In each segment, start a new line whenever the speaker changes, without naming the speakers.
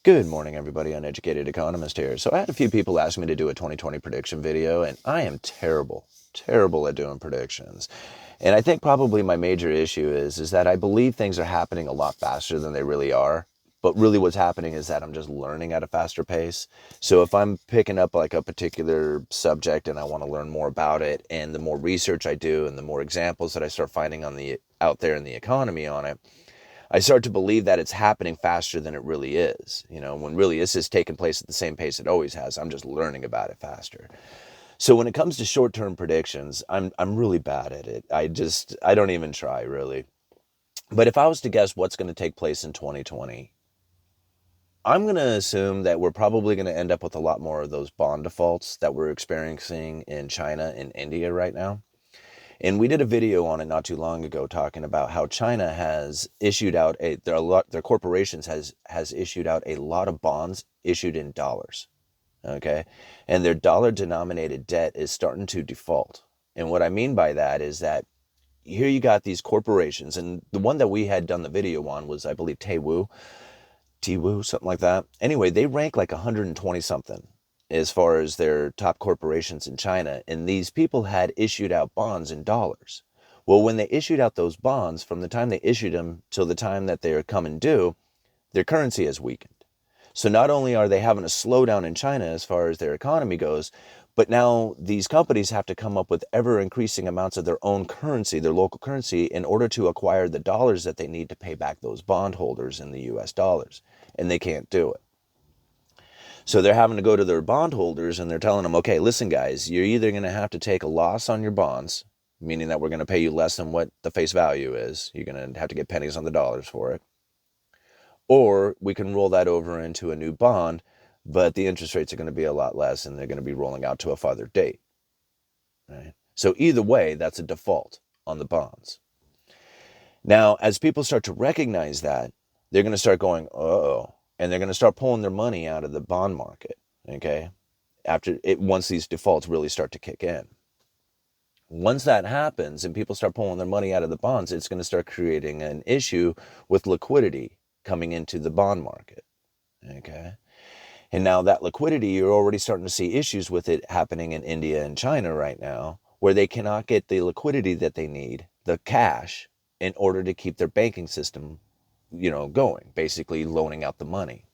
Good morning, everybody. Uneducated Economist here. So I had a few people ask me to do a 2020 prediction video, and I am terrible at doing predictions. And I think probably my major issue is that I believe things are happening a lot faster than they really are. But really what's happening is that I'm just learning at a faster pace. So if I'm picking up like a particular subject and I want to learn more about it, and the more research I do and the more examples that I start finding out there in the economy on it, I start to believe that it's happening faster than it really is, when really this is taking place at the same pace it always has. I'm just learning about it faster. So when it comes to short-term predictions, I'm really bad at it. I don't even try really. But if I was to guess what's going to take place in 2020, I'm going to assume that we're probably going to end up with a lot more of those bond defaults that we're experiencing in China and India right now. And we did a video on it not too long ago talking about how China has issued out their corporations has issued out a lot of bonds issued in dollars. Okay. And their dollar denominated debt is starting to default. And what I mean by that is that here you got these corporations, and the one that we had done the video on was, I believe, Taiwu, something like that. Anyway, they rank like 120 something as far as their top corporations in China, and these people had issued out bonds in dollars. Well, when they issued out those bonds, from the time they issued them till the time that they are coming due, their currency has weakened. So not only are they having a slowdown in China as far as their economy goes, but now these companies have to come up with ever increasing amounts of their own currency, their local currency, in order to acquire the dollars that they need to pay back those bondholders in the US dollars. And they can't do it. So they're having to go to their bondholders and they're telling them, okay, listen, guys, you're either going to have to take a loss on your bonds, meaning that we're going to pay you less than what the face value is. You're going to have to get pennies on the dollars for it. Or we can roll that over into a new bond, but the interest rates are going to be a lot less and they're going to be rolling out to a farther date. Right? So either way, that's a default on the bonds. Now, as people start to recognize that, they're going to start going, uh-oh, and they're going to start pulling their money out of the bond market, okay, once these defaults really start to kick in. Once that happens and people start pulling their money out of the bonds, it's going to start creating an issue with liquidity coming into the bond market, okay? And now that liquidity, you're already starting to see issues with it happening in India and China right now, where they cannot get the liquidity that they need, the cash, in order to keep their banking system going, basically loaning out the money.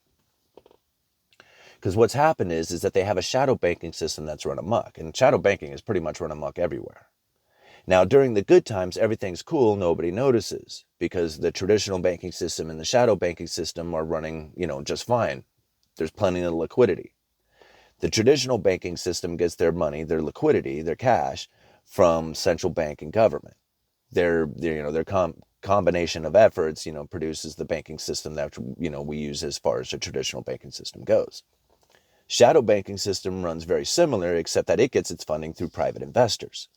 Because what's happened is that they have a shadow banking system that's run amok, and shadow banking is pretty much run amok everywhere. Now, during the good times, everything's cool, nobody notices, because the traditional banking system and the shadow banking system are running, just fine. There's plenty of liquidity. The traditional banking system gets their money, their liquidity, their cash from central bank and government. Their combination of efforts, produces the banking system that, we use as far as the traditional banking system goes. Shadow banking system runs very similar, except that it gets its funding through private investors.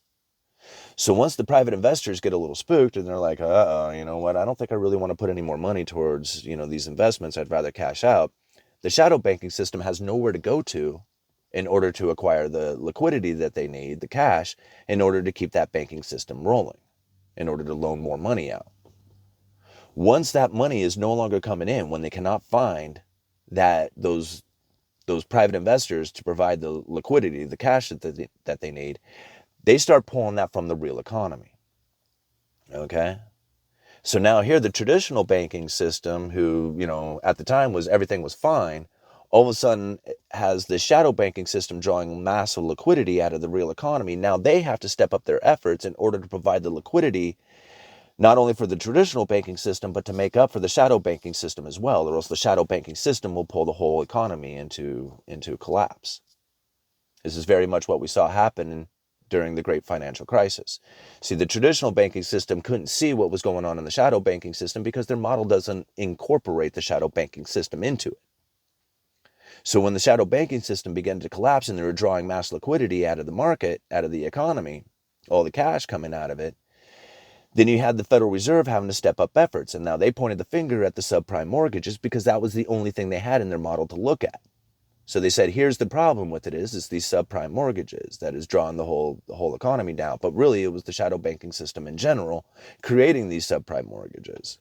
So once the private investors get a little spooked and they're like, you know what, I don't think I really want to put any more money towards, these investments. I'd rather cash out. The shadow banking system has nowhere to go to in order to acquire the liquidity that they need, the cash, in order to keep that banking system rolling, in order to loan more money out. Once that money is no longer coming in, when they cannot find those private investors to provide the liquidity, the cash that they need, they start pulling that from the real economy. Okay? So now here the traditional banking system, who, at the time everything was fine, all of a sudden has the shadow banking system drawing massive liquidity out of the real economy. Now they have to step up their efforts in order to provide the liquidity, not only for the traditional banking system, but to make up for the shadow banking system as well, or else the shadow banking system will pull the whole economy into collapse. This is very much what we saw happen during the great financial crisis. See, the traditional banking system couldn't see what was going on in the shadow banking system because their model doesn't incorporate the shadow banking system into it. So when the shadow banking system began to collapse and they were drawing mass liquidity out of the market, out of the economy, all the cash coming out of it, then you had the Federal Reserve having to step up efforts. And now they pointed the finger at the subprime mortgages because that was the only thing they had in their model to look at. So they said, here's the problem with it is these subprime mortgages that is drawing the whole economy down. But really, it was the shadow banking system in general creating these subprime mortgages.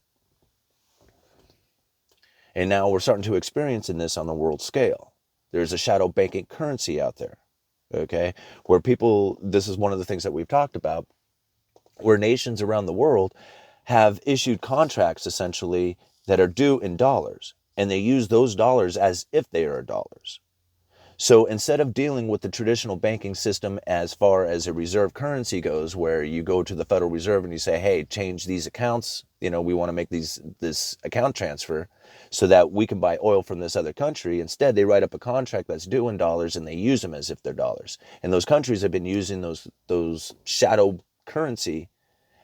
And now we're starting to experience in this on the world scale. There's a shadow banking currency out there, okay, where people, this is one of the things that we've talked about, where nations around the world have issued contracts essentially that are due in dollars, and they use those dollars as if they are dollars. So instead of dealing with the traditional banking system as far as a reserve currency goes, where you go to the Federal Reserve and you say, hey, change these accounts, we want to make this account transfer so that we can buy oil from this other country. Instead, they write up a contract that's due in dollars and they use them as if they're dollars. And those countries have been using those shadow currency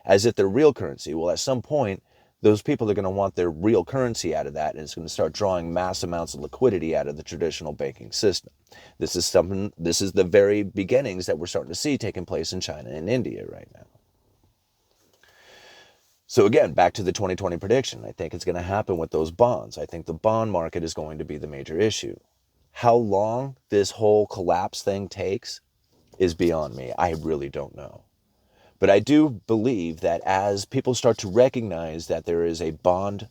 as if they're real currency. Well, at some point, those people are going to want their real currency out of that, and it's going to start drawing mass amounts of liquidity out of the traditional banking system. This is the very beginnings that we're starting to see taking place in China and India right now. So again, back to the 2020 prediction, I think it's going to happen with those bonds. I think the bond market is going to be the major issue. How long this whole collapse thing takes is beyond me. I really don't know. But I do believe that as people start to recognize that there is a bond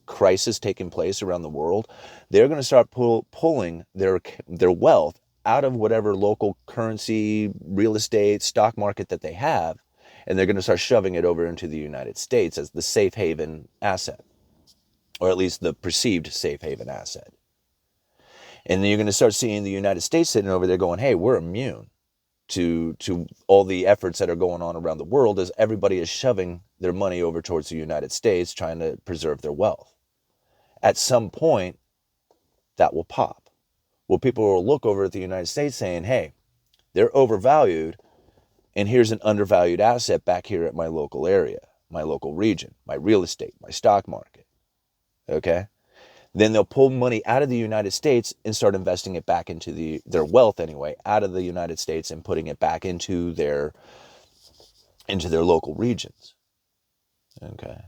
crisis taking place around the world, they're going to start pulling their wealth out of whatever local currency, real estate, stock market that they have, and they're going to start shoving it over into the United States as the safe haven asset, or at least the perceived safe haven asset. And then you're going to start seeing the United States sitting over there going, hey, we're immune to all the efforts that are going on around the world, as everybody is shoving their money over towards the United States, trying to preserve their wealth. At some point, that will pop. Well, people will look over at the United States saying, hey, they're overvalued, and here's an undervalued asset back here at my local area, my local region, my real estate, my stock market. Okay? Then they'll pull money out of the United States and start investing it back into their wealth anyway, out of the United States, and putting it back into their local regions. Okay.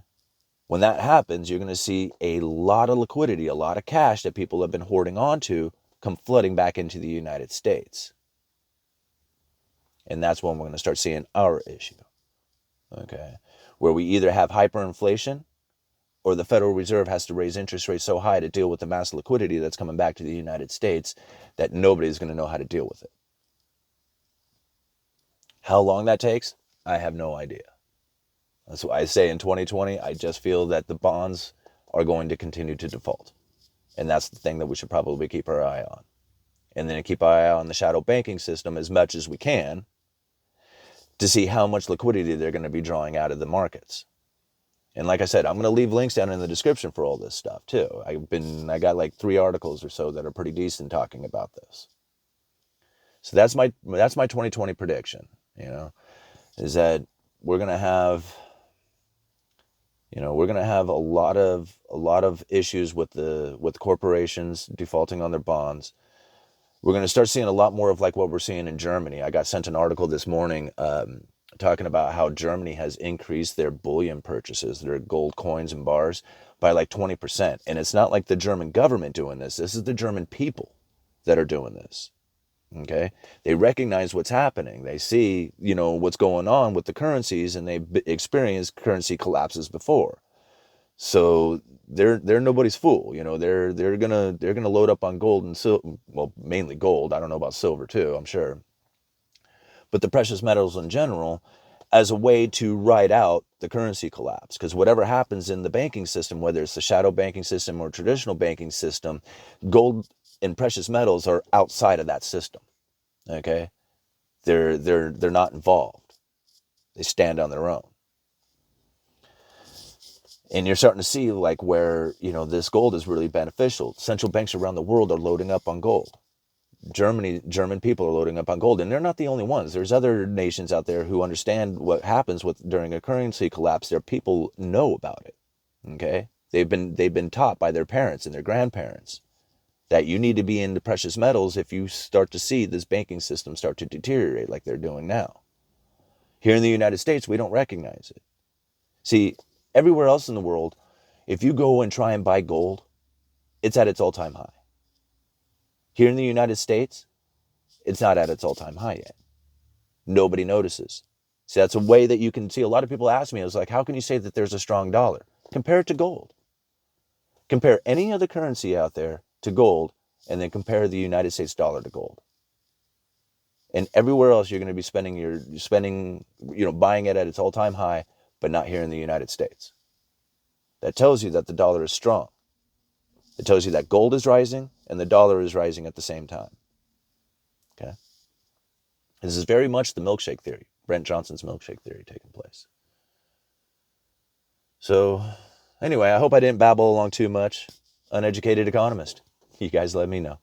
When that happens, you're going to see a lot of liquidity, a lot of cash that people have been hoarding onto come flooding back into the United States. And that's when we're going to start seeing our issue. Okay. Where we either have hyperinflation, or the Federal Reserve has to raise interest rates so high to deal with the mass liquidity that's coming back to the United States that nobody's going to know how to deal with it. How long that takes, I have no idea. That's why I say in 2020, I just feel that the bonds are going to continue to default. And that's the thing that we should probably keep our eye on. And then keep our eye on the shadow banking system as much as we can to see how much liquidity they're going to be drawing out of the markets. And like I said, I'm going to leave links down in the description for all this stuff too. I got like 3 articles or so that are pretty decent talking about this. So that's my 2020 prediction, is that we're going to have a lot of issues with the corporations defaulting on their bonds. We're going to start seeing a lot more of like what we're seeing in Germany. I got sent an article this morning talking about how Germany has increased their bullion purchases, their gold coins and bars, by like 20%. And it's not like the German government doing this. This is the German people that are doing this. Okay? They recognize what's happening. They see, what's going on with the currencies, and they've experienced currency collapses before. So they're nobody's fool. They're gonna load up on gold and silver. Well, mainly gold. I don't know about silver too, I'm sure. But the precious metals in general, as a way to ride out the currency collapse. Because whatever happens in the banking system, whether it's the shadow banking system or traditional banking system, gold and precious metals are outside of that system. Okay? They're not involved. They stand on their own. And you're starting to see like where, this gold is really beneficial. Central banks around the world are loading up on gold. German people are loading up on gold, and they're not the only ones. There's other nations out there who understand what happens during a currency collapse. Their people know about it. Okay? They've been taught by their parents and their grandparents that you need to be into precious metals if you start to see this banking system start to deteriorate like they're doing now. Here in the United States, we don't recognize it. See, everywhere else in the world, if you go and try and buy gold, it's at its all-time high. Here in the United States, it's not at its all-time high yet. Nobody notices. See, that's a way that you can see. A lot of people ask me, I was like, how can you say that there's a strong dollar? Compare it to gold. Compare any other currency out there to gold, and then compare the United States dollar to gold. And everywhere else, you're going to be buying it at its all-time high, but not here in the United States. That tells you that the dollar is strong. It tells you that gold is rising and the dollar is rising at the same time. Okay? This is very much the milkshake theory, Brent Johnson's milkshake theory taking place. So, anyway, I hope I didn't babble along too much. Uneducated economist. You guys let me know.